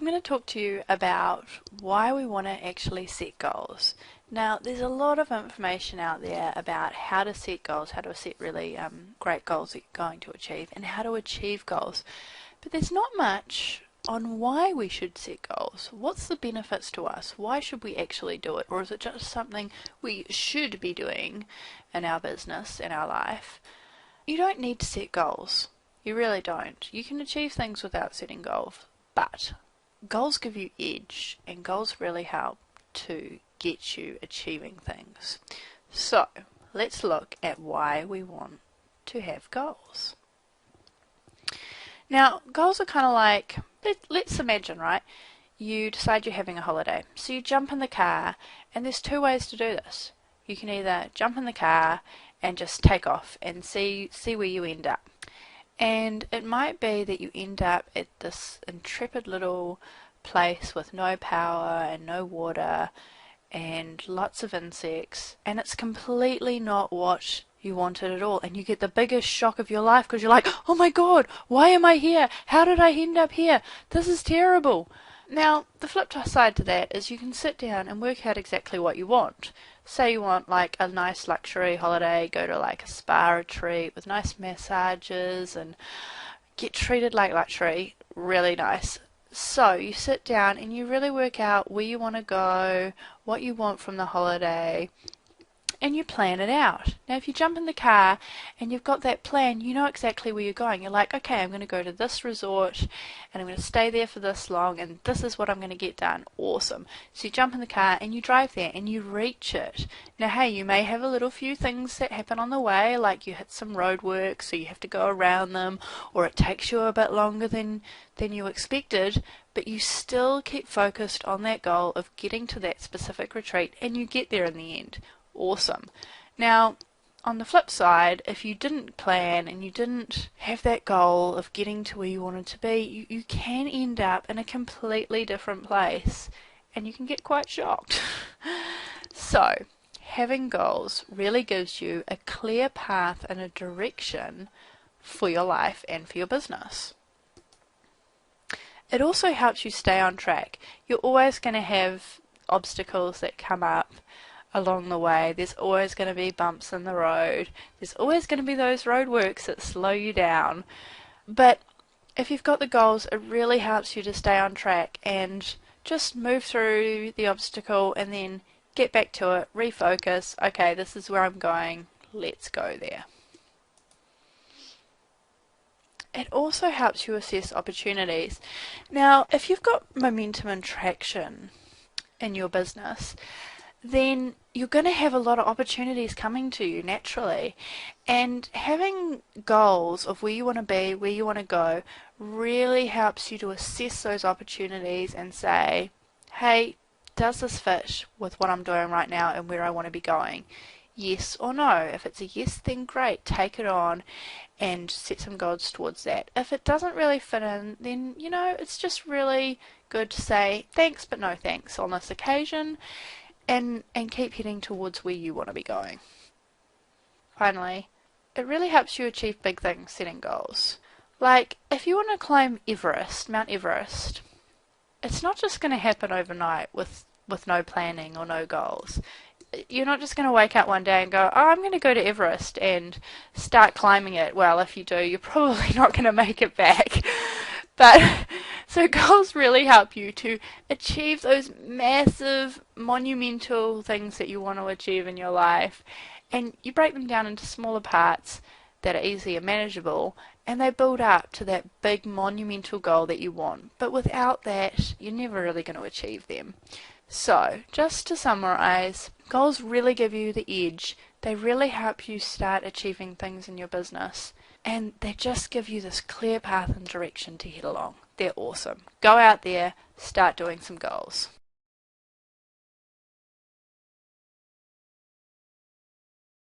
I'm going to talk to you about why we want to actually set goals. Now, there's a lot of information out there about how to set goals, how to set really great goals that you're going to achieve, and how to achieve goals. But there's not much on why we should set goals. What's the benefits to us? Why should we actually do it? Or is it just something we should be doing in our business, in our life? You don't need to set goals. You really don't. You can achieve things without setting goals, but goals give you edge, and goals really help to get you achieving things. So, let's look at why we want to have goals. Now, goals are kind of like, let's imagine, right? You decide you're having a holiday. So you jump in the car, and there's two ways to do this. You can either jump in the car and just take off and see where you end up. And it might be that you end up at this intrepid little place with no power and no water and lots of insects, and it's completely not what you wanted at all, and you get the biggest shock of your life because you're like, oh my god, why am I here? How did I end up here? This is terrible. Now, the flip side to that is you can sit down and work out exactly what you want. Say you want like a nice luxury holiday, go to like a spa retreat with nice massages and get treated like luxury, really nice. So you sit down and you really work out where you want to go, what you want from the holiday, and you plan it out. Now if you jump in the car and you've got that plan, you know exactly where you're going. You're like, okay, I'm going to go to this resort and I'm going to stay there for this long and this is what I'm going to get done. Awesome. So you jump in the car and you drive there and you reach it. Now hey, you may have a little few things that happen on the way, like you hit some road work so you have to go around them, or it takes you a bit longer than you expected, but you still keep focused on that goal of getting to that specific retreat and you get there in the end. Awesome. Now, on the flip side, if you didn't plan and you didn't have that goal of getting to where you wanted to be, you can end up in a completely different place and you can get quite shocked. So, having goals really gives you a clear path and a direction for your life and for your business. It also helps you stay on track. You're always going to have obstacles that come up along the way. There's always going to be bumps in the road. There's always going to be those roadworks that slow you down. But if you've got the goals, it really helps you to stay on track and just move through the obstacle and then get back to it, refocus. Okay, this is where I'm going. Let's go there. It also helps you assess opportunities. Now, if you've got momentum and traction in your business, then you're going to have a lot of opportunities coming to you naturally. And having goals of where you want to be, where you want to go, really helps you to assess those opportunities and say, hey, does this fit with what I'm doing right now and where I want to be going? Yes or no. If it's a yes, then great, take it on and set some goals towards that. If it doesn't really fit in, then, you know, it's just really good to say thanks but no thanks on this occasion and keep heading towards where you want to be going. Finally, it really helps you achieve big things setting goals. Like, if you want to climb Everest, Mount Everest, it's not just going to happen overnight with no planning or no goals. You're not just going to wake up one day and go, oh, I'm going to go to Everest and start climbing it. Well, if you do, you're probably not going to make it back. But so goals really help you to achieve those massive, monumental things that you want to achieve in your life. And you break them down into smaller parts that are easy and manageable, and they build up to that big, monumental goal that you want. But without that, you're never really going to achieve them. So, just to summarize, goals really give you the edge. They really help you start achieving things in your business. And they just give you this clear path and direction to head along. They're awesome. Go out there, start doing some goals.